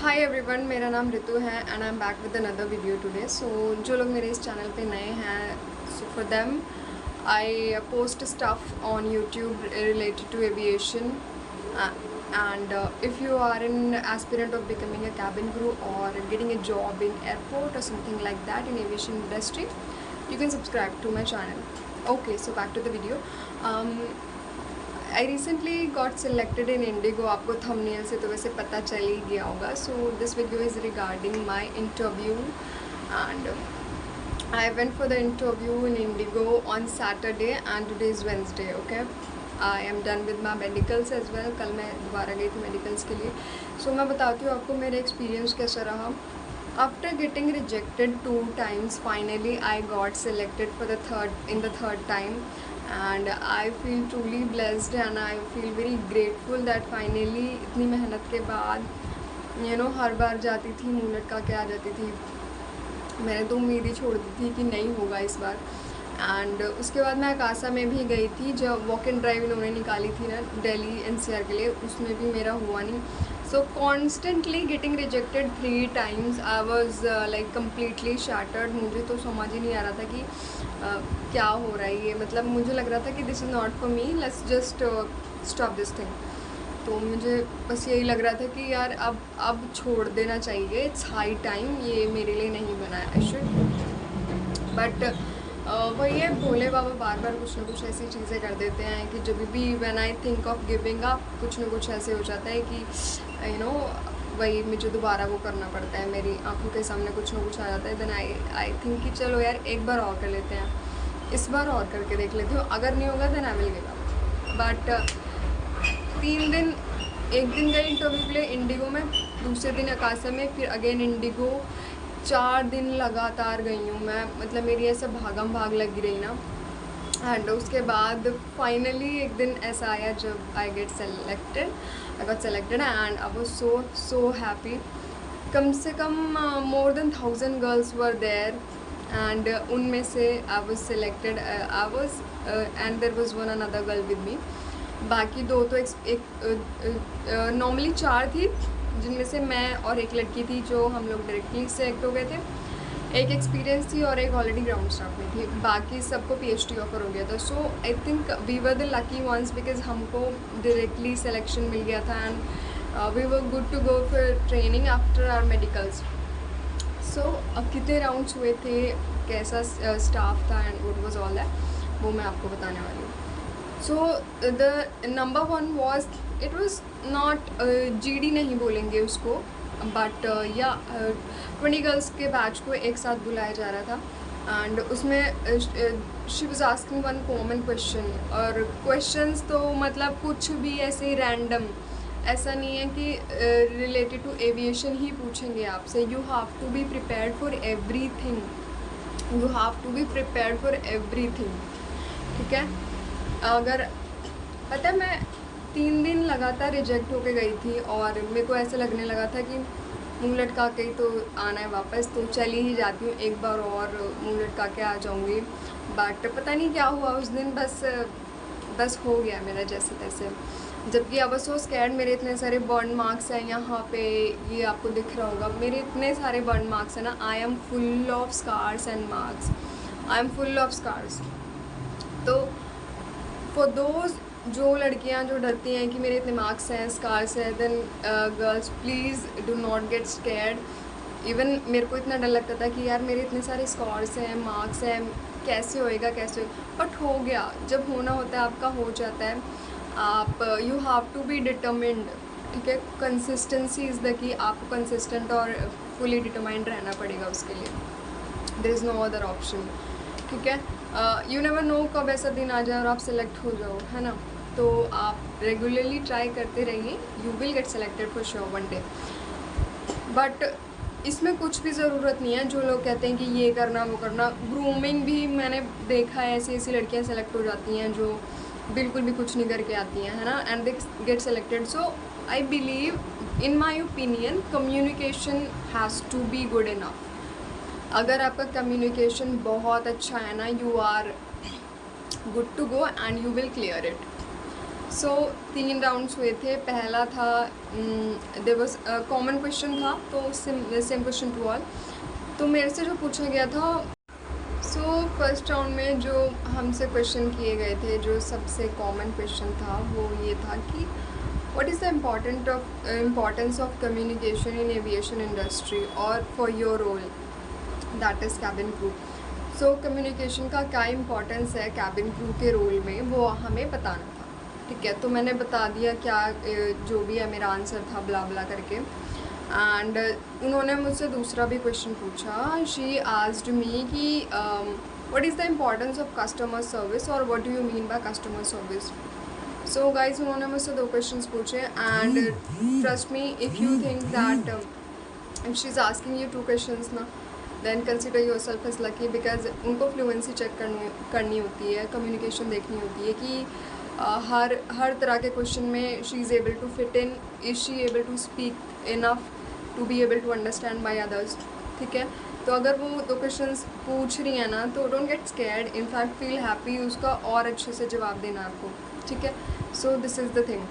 Hi everyone, मेरा नाम रितु है and I am back with another video today. So जो लोग मेरे इस चैनल पे नए हैं, so for them I post stuff on YouTube related to aviation and if you are an aspirant of becoming a cabin crew or getting a job in airport or something like that in aviation industry, you can subscribe to my channel. Okay, so back to the video. I recently got selected in Indigo. आपको thumbnail से तो वैसे पता चल ही गया होगा. So this video is regarding my interview and I went for the interview in Indigo on Saturday and today is Wednesday. Okay, I am done with my medicals as well. कल मैं दोबारा गई थी मेडिकल्स के लिए. So मैं बताती हूँ आपको मेरा एक्सपीरियंस कैसा रहा. After getting rejected 2 times, finally I got selected for the third time. And I feel truly blessed and I feel very grateful that finally इतनी मेहनत के बाद हर बार जाती थी मुँह लटका के आ जाती थी. मैंने तो उम्मीद ही छोड़ दी थी कि नहीं होगा इस बार. एंड उसके बाद मैं अकासा में भी गई थी जब वॉक एंड ड्राइव इन्होंने निकाली थी ना दिल्ली एनसीआर के लिए, उसमें भी मेरा हुआ नहीं. सो constantly getting rejected 3 times. I was like completely shattered. मुझे तो समझ ही नहीं आ रहा था कि क्या हो रहा है ये. मतलब मुझे लग रहा था कि this is not for me, let's just stop this thing. तो मुझे बस यही लग रहा था कि यार अब छोड़ देना चाहिए. इट्स हाई टाइम, ये मेरे लिए नहीं बना है. आई शुड बट वही है, भोले बाबा बार बार कुछ ना कुछ ऐसी चीज़ें कर देते हैं कि जब भी when I think of giving up कुछ ना कुछ ऐसे हो जाता है कि वही मुझे दोबारा वो करना पड़ता है. मेरी आंखों के सामने कुछ ना कुछ आ जाता है. देन आई थिंक कि चलो यार एक बार और कर लेते हैं, इस बार और करके देख लेती हूँ. अगर नहीं होगा then I will give up. But 3 दिन, एक दिन गई इंटरव्यू के लिए इंडिगो में, दूसरे दिन अकासा में, फिर अगेन इंडिगो. 4 दिन लगातार गई हूँ मैं. मतलब मेरी ऐसे भागम भाग लगी रही ना. एंड उसके बाद फाइनली एक दिन ऐसा आया जब I got selected and I was so happy. कम से कम more than 1000 girls were there and उनमें से I was selected. I was and there was one another girl with me. बाकी 2 तो नॉर्मली 4 थी, जिनमें से मैं और एक लड़की थी जो हम लोग डायरेक्टली सेलेक्ट हो गए थे. एक एक्सपीरियंस थी और एक ऑलरेडी ग्राउंड स्टाफ में थी. बाकी सबको पीएचडी ऑफर हो गया था. So I think we were the lucky ones because हमको डायरेक्टली सिलेक्शन मिल गया था and we were good to go for training after our medicals. So अब कितने राउंड्स हुए थे, कैसा स्टाफ था and what was all that, वो मैं आपको बताने वाली हूँ. So the number 1 was, it was not GD नहीं बोलेंगे उसको, बट या 20 गर्ल्स के बैच को एक साथ बुलाया जा रहा था. एंड उसमें she was asking one common question. और क्वेश्चंस तो मतलब कुछ भी ऐसे रैंडम, ऐसा नहीं है कि रिलेटेड टू एविएशन ही पूछेंगे आपसे. You have to be prepared for everything. You have to be prepared for everything. ठीक है. अगर पता है, मैं 3 दिन लगातार रिजेक्ट होके गई थी और मेरे को ऐसे लगने लगा था कि मुँह लटका के ही तो आना है वापस, तो चली ही जाती हूँ, एक बार और मुँह लटका के आ जाऊँगी. बट पता नहीं क्या हुआ उस दिन, बस हो गया मेरा जैसे तैसे. जबकि आई वाज सो स्कैर्ड. मेरे इतने सारे बर्न मार्क्स हैं यहाँ पे, ये आपको दिख रहा होगा, मेरे इतने सारे बर्न मार्क्स हैं ना. I am full of scars and marks. I am full of scars. तो फॉर दोज जो लड़कियां जो डरती हैं कि मेरे इतने मार्क्स हैं, स्कार्स हैं, then girls please do not get scared. Even मेरे को इतना डर लगता था कि यार मेरे इतने सारे स्कार्स हैं, मार्क्स हैं, कैसे होएगा. बट हो गया. जब होना होता है आपका हो जाता है. आप you have to be determined. ठीक है. Consistency is the key. आपको कंसिस्टेंट और फुली डिटरमाइंड रहना पड़ेगा उसके लिए. There is no other option. ठीक है. यू नेवर नो कब ऐसा दिन आ जाए और आप सेलेक्ट हो जाओ, है ना. तो आप रेगुलरली ट्राई करते रहिए. You will get selected for sure one day. But इसमें कुछ भी ज़रूरत नहीं है. जो लोग कहते हैं कि ये करना वो करना, ग्रूमिंग भी मैंने देखा है. ऐसी लड़कियां सेलेक्ट हो जाती हैं जो बिल्कुल भी कुछ नहीं करके आती हैं, है ना, and they get selected. So I believe, in my opinion, communication has to be good enough. अगर आपका कम्युनिकेशन बहुत अच्छा है ना, you are good to go and you will clear it. So 3 rounds हुए थे। पहला था देयर वाज कॉमन क्वेश्चन था, तो सेम क्वेश्चन टू ऑल। तो मेरे से जो पूछा गया था, सो फर्स्ट राउंड में जो हमसे क्वेश्चन किए गए थे, जो सबसे कॉमन क्वेश्चन था वो ये था कि what is the importance of communication in aviation industry और for your role, that is cabin crew. So communication का क्या इम्पोर्टेंस है कैबिन क्रू के रोल में, वो हमें बताना था। ठीक है, तो मैंने बता दिया क्या जो भी है मेरा आंसर था, ब्ला ब्ला करके। एंड उन्होंने मुझसे दूसरा भी क्वेश्चन पूछा। शी आस्क्ड मी कि what is the importance of customer service और what do you mean by customer service. So guys, उन्होंने मुझसे 2 क्वेश्चंस पूछे। And trust me, if you think that if she is asking you 2 questions ना, then consider your self as lucky, because उनको fluency check करनी होती है, communication देखनी होती है कि हर तरह के क्वेश्चन में she is able to fit in, is she able to speak enough to be able to understand by others. ठीक है, तो अगर वो 2 क्वेश्चंस पूछ रही है ना, तो don't get scared, in fact feel happy उसका और अच्छे से जवाब देना आपको। ठीक है, so this is the thing.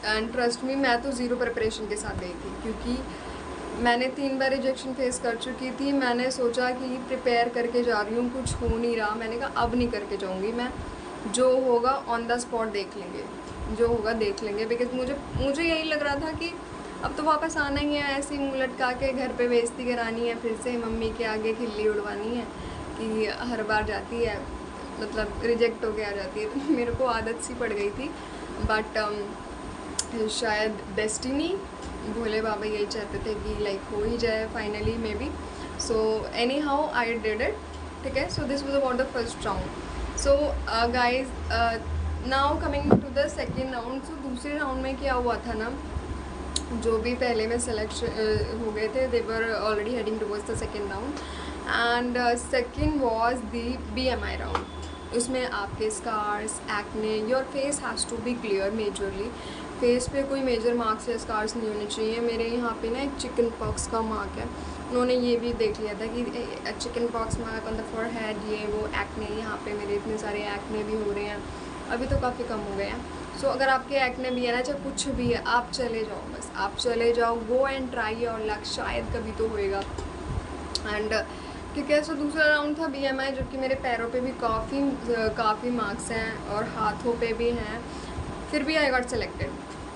And trust मी, मैं तो ज़ीरो प्रिपरेशन के साथ गई थी, क्योंकि मैंने 3 बार रिजेक्शन फेस कर चुकी थी। मैंने सोचा कि प्रिपेयर करके जा रही हूँ, कुछ हो नहीं रहा, मैंने कहा अब नहीं करके जाऊँगी मैं, जो होगा ऑन द स्पॉट देख लेंगे, जो होगा देख लेंगे। बिकॉज मुझे यही लग रहा था कि अब तो वापस आना ही है, ऐसे ही मुँह लटका के घर पे बेइज्जती करानी है, फिर से मम्मी के आगे खिल्ली उड़वानी है कि हर बार जाती है, मतलब रिजेक्ट होके आ जाती है। मेरे को आदत सी पड़ गई थी, बट शायद डेस्टिनी, भोले बाबा यही चाहते थे कि लाइक हो ही जाए finally, maybe. So anyhow I did it. ठीक है, so this was about the first round. So guys, now coming to the second round. So दूसरे राउंड में क्या हुआ था ना, जो भी पहले में सेलेक्ट हो गए थे, they were already heading towards the second round. And second was the BMI round. उसमें आपके scars, acne, your face has to be clear majorly. Face पे कोई मेजर मार्क्स या स्कार्स नहीं होने चाहिए। मेरे यहाँ पे ना एक चिकन पॉक्स का मार्क है, उन्होंने ये भी देख लिया था कि chicken pox mark on the forehead, ये वो एक्ने, यहाँ पे मेरे इतने सारे एक्ने भी हो रहे हैं, अभी तो काफ़ी कम हो गए हैं। सो अगर आपके एक्ने भी है ना, चाहे कुछ भी है, आप चले जाओ, बस आप चले जाओ, go and try your luck, शायद कभी तो होएगा। एंड ठीक है, सो दूसरा राउंड था BMI, जो कि मेरे पैरों पे भी काफ़ी मार्क्स हैं और हाथों पे भी हैं, फिर भी आई गॉट सेलेक्टेड।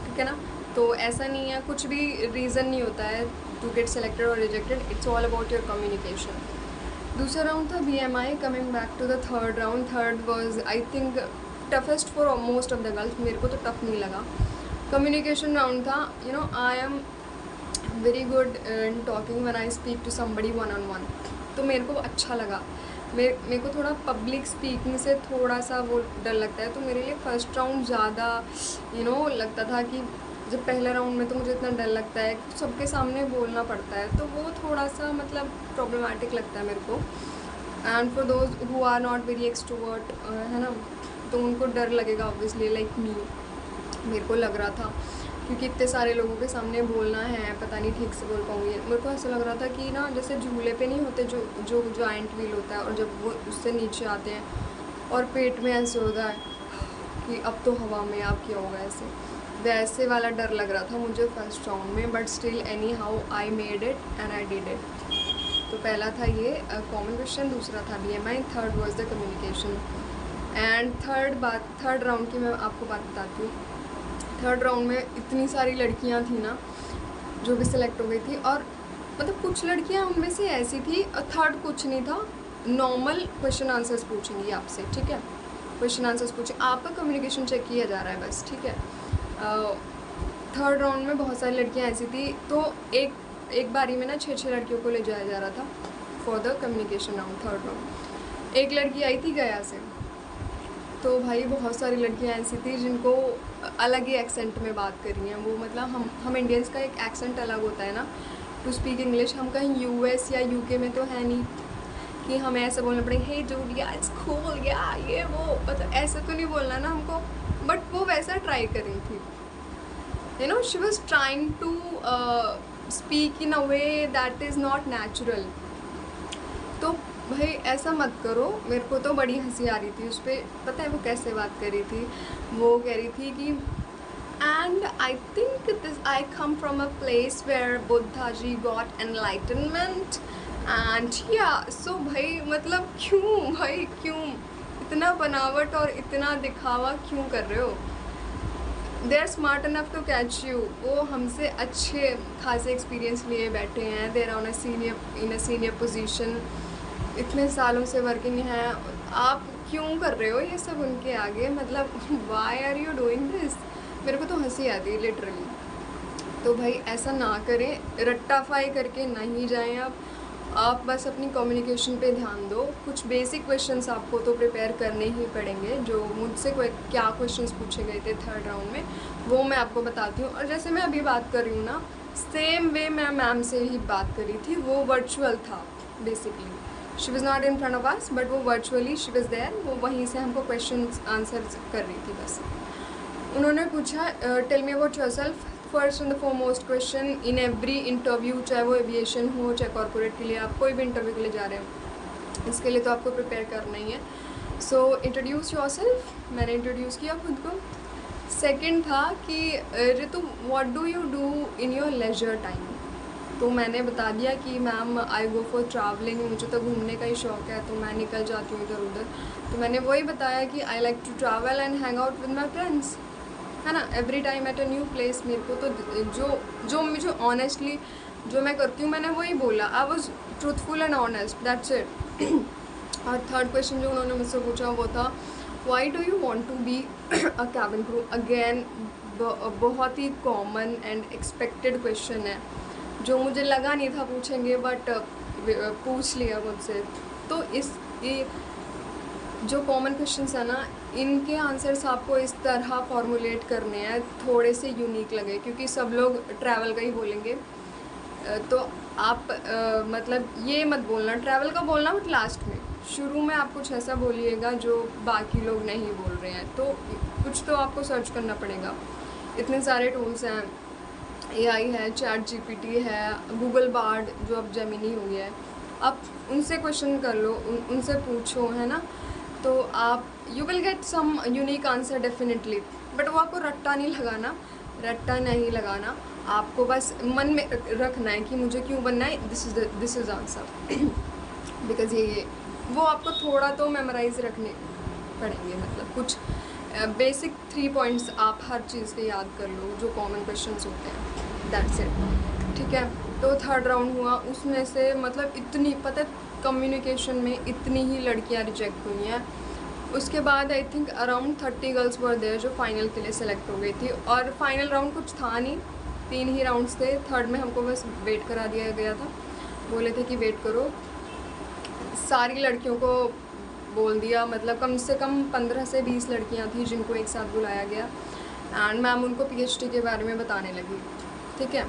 ठीक है ना, तो ऐसा नहीं है, कुछ भी रीज़न नहीं होता है टू गेट सेलेक्टेड और rejected, it's all about your communication. दूसरा राउंड था BMI। Coming back to the third round, third was I think toughest for most of the girls, मेरे को तो टफ नहीं लगा। कम्युनिकेशन राउंड था। You know, I am very good in talking when I speak to somebody one on one, तो मेरे को अच्छा लगा। मेरे को थोड़ा पब्लिक स्पीकिंग से थोड़ा सा वो डर लगता है, तो मेरे लिए फ़र्स्ट राउंड ज़्यादा लगता था कि जब पहले राउंड में तो मुझे इतना डर लगता है कि सबके सामने बोलना पड़ता है, तो वो थोड़ा सा मतलब प्रॉब्लमेटिक लगता है मेरे को। And for those who are not very extrovert, है ना, तो उनको डर लगेगा ऑब्वियसली, लाइक मी, मेरे को लग रहा था, क्योंकि इतने सारे लोगों के सामने बोलना है, पता नहीं ठीक से बोल पाऊँगी। मेरे को ऐसा लग रहा था कि ना, जैसे झूले पे नहीं होते जो जॉइंट व्हील होता है, और जब वो उससे नीचे आते हैं और पेट में ऐसे होता है कि अब तो हवा में आप क्या होगा, वैसे वाला डर लग रहा था मुझे फर्स्ट राउंड में। But still any how I made it and I did it. तो पहला था ये कॉमन क्वेश्चन, दूसरा था BMI, third was the communication. And third round की मैं आपको बात बताती हूँ। थर्ड राउंड में इतनी सारी लड़कियाँ थी ना जो भी सिलेक्ट हो गई थी, और मतलब कुछ लड़कियाँ उनमें से ऐसी थी, थर्ड कुछ नहीं था, नॉर्मल क्वेश्चन आंसर्स पूछेंगी आपसे। ठीक है, क्वेश्चन आंसर्स पूछे, आपका कम्युनिकेशन चेक किया जा रहा है बस। ठीक है, थर्ड राउंड में बहुत सारी लड़कियाँ ऐसी थी, तो एक बारी में ना 6 लड़कियों को ले जाया जा रहा था for the communication round, third round. एक लड़की आई थी गया से, तो भाई बहुत सारी लड़कियाँ ऐसी थी जिनको अलग ही एक्सेंट में बात कर रही हैं। वो मतलब हम इंडियंस का एक एक्सेंट अलग होता है ना टू स्पीक इंग्लिश। हम कहीं US या UK में तो है नहीं कि हमें ऐसा बोलना पड़ेगा, हे जूलिया इट्स कूल, या ये वो, मतलब ऐसा तो नहीं बोलना ना हमको, बट वो वैसा ट्राई कर रही थी। You know, she was trying to speak in a way that is not natural. तो भाई ऐसा मत करो। मेरे को तो बड़ी हंसी आ रही थी उस पर। पता है वो कैसे बात कर रही थी? वो कह रही थी कि and I think this I come from a place where Buddha ji got enlightenment and yeah so. भाई मतलब क्यों भाई, क्यों इतना बनावट और इतना दिखावा क्यों कर रहे हो? They are smart enough to catch you. वो हमसे अच्छे खासे एक्सपीरियंस लिए बैठे हैं। They are on a senior position, इतने सालों से वर्किंग हैं। आप क्यों कर रहे हो ये सब उनके आगे? मतलब why are you doing this? मेरे को तो हंसी आती है लिटरली। तो भाई ऐसा ना करें, रट्टाफाई करके नहीं जाएं आप बस अपनी कम्युनिकेशन पे ध्यान दो। कुछ बेसिक क्वेश्चंस आपको तो प्रिपेयर करने ही पड़ेंगे। जो मुझसे क्या क्वेश्चंस पूछे गए थे थर्ड राउंड में, वो मैं आपको बताती हूँ। और जैसे मैं अभी बात कर रही हूँ ना, सेम वे मैं मैम से ही बात करी थी। वो वर्चुअल था basically, she was not in front of us but वो वर्चुअली शी वॉज़ देयर। वो वहीं से हमको क्वेश्चन आंसर कर रही थी बस। उन्होंने पूछा tell me about yourself. First and the foremost question in every interview, चाहे वो एविएशन हो चाहे कॉर्पोरेट के लिए, आप कोई भी इंटरव्यू के लिए जा रहे हो, इसके लिए तो आपको प्रिपेयर करना ही है। So introduce yourself. मैंने इंट्रोड्यूस किया खुद को। सेकंड था कि Ritu what do you do in your leisure time? तो मैंने बता दिया कि ma'am I go for travelling, मुझे तो घूमने का ही शौक़ है, तो मैं निकल जाती हूँ इधर उधर। तो मैंने वही बताया कि I like to travel and hang out with my friends, है ना, every time at a new place. मेरे को तो जो मुझे ऑनेस्टली जो मैं करती हूँ मैंने वही बोला। I was truthful and honest, that's it. और थर्ड क्वेश्चन जो उन्होंने मुझसे पूछा वो था why do you want to be a cabin crew? Again बहुत ही कॉमन एंड एक्सपेक्टेड क्वेश्चन है, जो मुझे लगा नहीं था पूछेंगे बट पूछ लिया मुझसे। तो ये जो कॉमन क्वेश्चंस है ना, इनके आंसर्स आपको इस तरह फॉर्मुलेट करने हैं, थोड़े से यूनिक लगे, क्योंकि सब लोग ट्रैवल का ही बोलेंगे। तो आप मतलब ये मत बोलना ट्रैवल का बोलना, बट लास्ट में, शुरू में आप कुछ ऐसा बोलिएगा जो बाकी लोग नहीं बोल रहे हैं। तो कुछ तो आपको सर्च करना पड़ेगा। इतने सारे टूल्स हैं, AI है, चैट GPT है, गूगल बार्ड जो अब जेमिनी हो गया है, आप उनसे क्वेश्चन कर लो, उनसे पूछो, है ना। तो आप you will get some unique answer definitely. But वो आपको रट्टा नहीं लगाना। आपको बस मन में रखना है कि मुझे क्यों बनना है, दिस इज़ आंसर बिकॉज ये वो आपको थोड़ा तो मेमोराइज रखने पड़ेंगे। मतलब कुछ बेसिक 3 पॉइंट्स आप हर चीज़ के याद कर लो जो कॉमन क्वेश्चंस होते हैं, दैट्स इट, ठीक है। तो थर्ड राउंड हुआ, उसमें से मतलब इतनी पता कम्युनिकेशन में इतनी ही लड़कियां रिजेक्ट हुई हैं। उसके बाद I think around 30 girls were there जो फाइनल के लिए सेलेक्ट हो गई थी। और फाइनल राउंड कुछ था नहीं, 3 ही राउंड्स थे। थर्ड में हमको बस वेट करा दिया गया था, बोले थे कि वेट करो। सारी लड़कियों को बोल दिया, मतलब कम से कम 15 से 20 लड़कियां थी जिनको एक साथ बुलाया गया। एंड मैम उनको PhD के बारे में बताने लगी, ठीक है,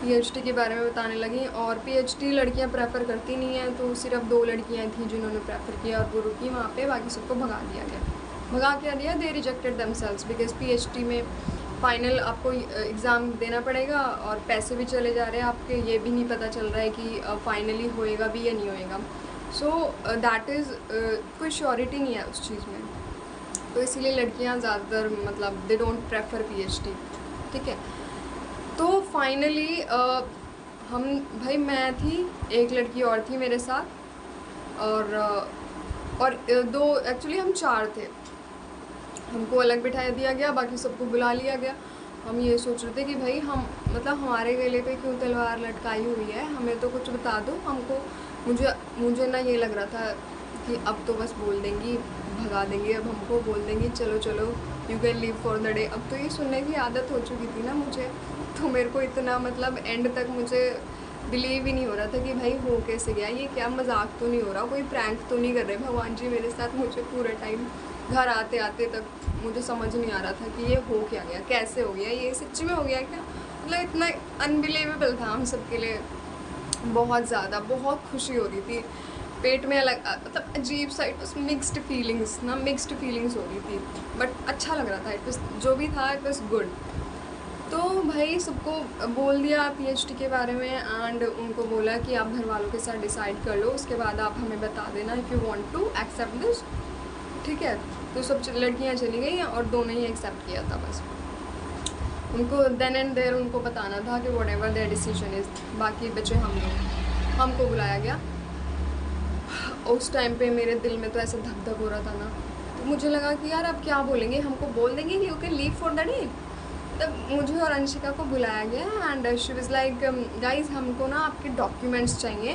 PhD के बारे में बताने लगी। और PhD लड़कियां प्रेफर करती नहीं हैं, तो सिर्फ 2 लड़कियां थी जिन्होंने प्रेफर किया और वो रुकी वहाँ पे, बाकी सबको भगा क्या दिया, they rejected themselves because PhD में फ़ाइनल आपको एग्ज़ाम देना पड़ेगा और पैसे भी चले जा रहे हैं आपके, ये भी नहीं पता चल रहा है कि फाइनली होएगा भी या नहीं होएगा। सो दैट इज़ कोई श्योरिटी नहीं है उस चीज़ में। तो इसीलिए लड़कियां ज़्यादातर मतलब दे डोंट प्रेफर PhD, ठीक है। तो फाइनली हम भाई मैं थी, एक लड़की और थी मेरे साथ, और 2 एक्चुअली हम 4 थे। हमको अलग बिठा दिया गया, बाकी सबको बुला लिया गया। हम ये सोच रहे थे कि भाई हम मतलब हमारे गले पे क्यों तलवार लटकाई हुई है, हमें तो कुछ बता दो हमको। मुझे ना ये लग रहा था कि अब तो बस बोल देंगी, भगा देंगी, अब हमको बोल देंगी चलो चलो you can leave for the day. अब तो ये सुनने की आदत हो चुकी थी ना मुझे, तो मेरे को इतना मतलब एंड तक मुझे बिलीव ही नहीं हो रहा था कि भाई हो कैसे गया, ये क्या मजाक तो नहीं हो रहा, कोई प्रैंक तो नहीं कर रहे भगवान जी मेरे साथ। मुझे पूरे टाइम घर आते आते तक मुझे समझ नहीं आ रहा था कि ये हो क्या गया, कैसे हो गया, ये सच्ची में हो गया क्या। मतलब इतना अनबिलीवेबल था हम सब के लिए, बहुत ज़्यादा, बहुत खुशी हो रही थी, पेट में अलग मतलब अजीब सा मिक्स्ड फीलिंग्स हो रही थी, बट अच्छा लग रहा था, इट वाज जो भी था इट वाज गुड। तो भाई सबको बोल दिया PhD के बारे में एंड उनको बोला कि आप घर वालों के साथ डिसाइड कर लो, उसके बाद आप हमें बता देना if you want to accept this, ठीक है। तो सब लड़कियां चली गई और दोनों ही एक्सेप्ट किया था बस। उनको देन एंड देयर उनको बताना था कि what ever there decision is, बाकी बचे हम लोग। हमको बुलाया गया। उस टाइम पे मेरे दिल में तो ऐसे धक धक हो रहा था ना, तो मुझे लगा कि यार अब क्या बोलेंगे, हमको बोल देंगे कि you can leave for the day. तब मुझे और अंशिका को बुलाया गया and she was like guys हमको ना आपके डॉक्यूमेंट्स चाहिए,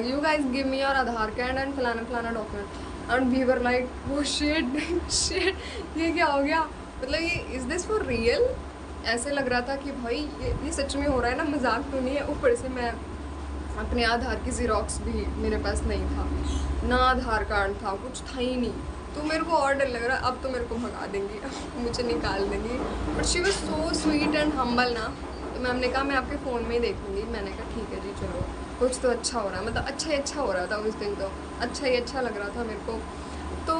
you guys give me your Aadhaar card and फलाना फलाना document. And we were like वो शिट शिट ये क्या हो गया, मतलब ये इज़ दिस फॉर रियल। ऐसे लग रहा था कि भाई ये सच में हो रहा है ना, मजाक तो नहीं है। ऊपर से मैं अपने आधार की ज़ेरॉक्स भी मेरे पास नहीं था, ना आधार कार्ड था, कुछ था ही नहीं। तो मेरे को और डर लग रहा, अब तो मेरे को भगा देंगी, मुझे निकाल देंगी। But she was so sweet and humble ना, तो मैम ने कहा मैं आपके फ़ोन में ही देखूँगी। मैंने कहा ठीक है जी चलो, कुछ तो अच्छा हो रहा है, मतलब अच्छा ही अच्छा हो रहा था उस दिन, तो अच्छा ही अच्छा लग रहा था मेरे को। तो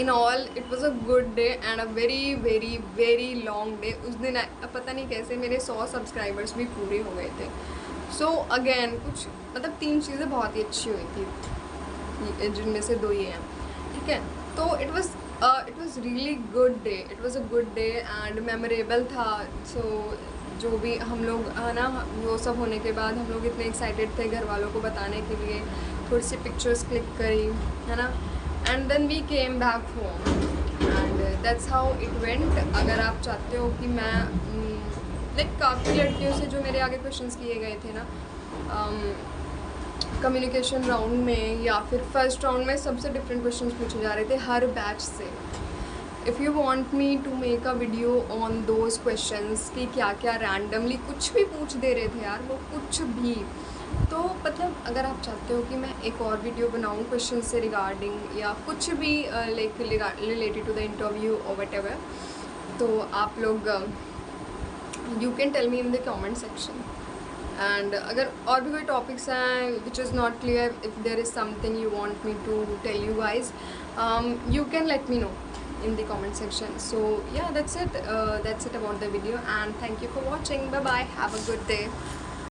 in all it was a good day and a very very very long day. उस दिन पता नहीं कैसे मेरे 100 सब्सक्राइबर्स भी पूरे हो गए थे। सो अगेन कुछ मतलब 3 चीज़ें बहुत ही अच्छी हुई थी, जिनमें से 2 ये हैं, ठीक है। तो it was really good day, it was a good day and memorable था। सो जो भी हम लोग है ना, वो सब होने के बाद हम लोग इतने एक्साइटेड थे घर वालों को बताने के लिए, थोड़ी सी पिक्चर्स क्लिक करी है ना, and then we came back home and that's how it went. अगर आप चाहते हो कि मैं लाइक काफ़ी लड़कियों से जो मेरे आगे क्वेश्चंस किए गए थे ना कम्युनिकेशन राउंड में या फिर फर्स्ट राउंड में, सबसे डिफरेंट क्वेश्चंस पूछे जा रहे थे हर बैच से। If you want me to make a video on those questions कि क्या क्या रैंडमली कुछ भी पूछ दे रहे थे यार वो, कुछ भी। तो मतलब अगर आप चाहते हो कि मैं एक और वीडियो बनाऊँ क्वेश्चन से रिगार्डिंग या कुछ भी like related to the interview और वट एवर, तो आप लोग you can tell me in the comment section. And अगर और भी कोई टॉपिक्स हैं which is not clear, if there is something you want me to tell you guys, you can let me know in the comment section. So yeah, that's it about the video and thank you for watching. Bye bye, have a good day.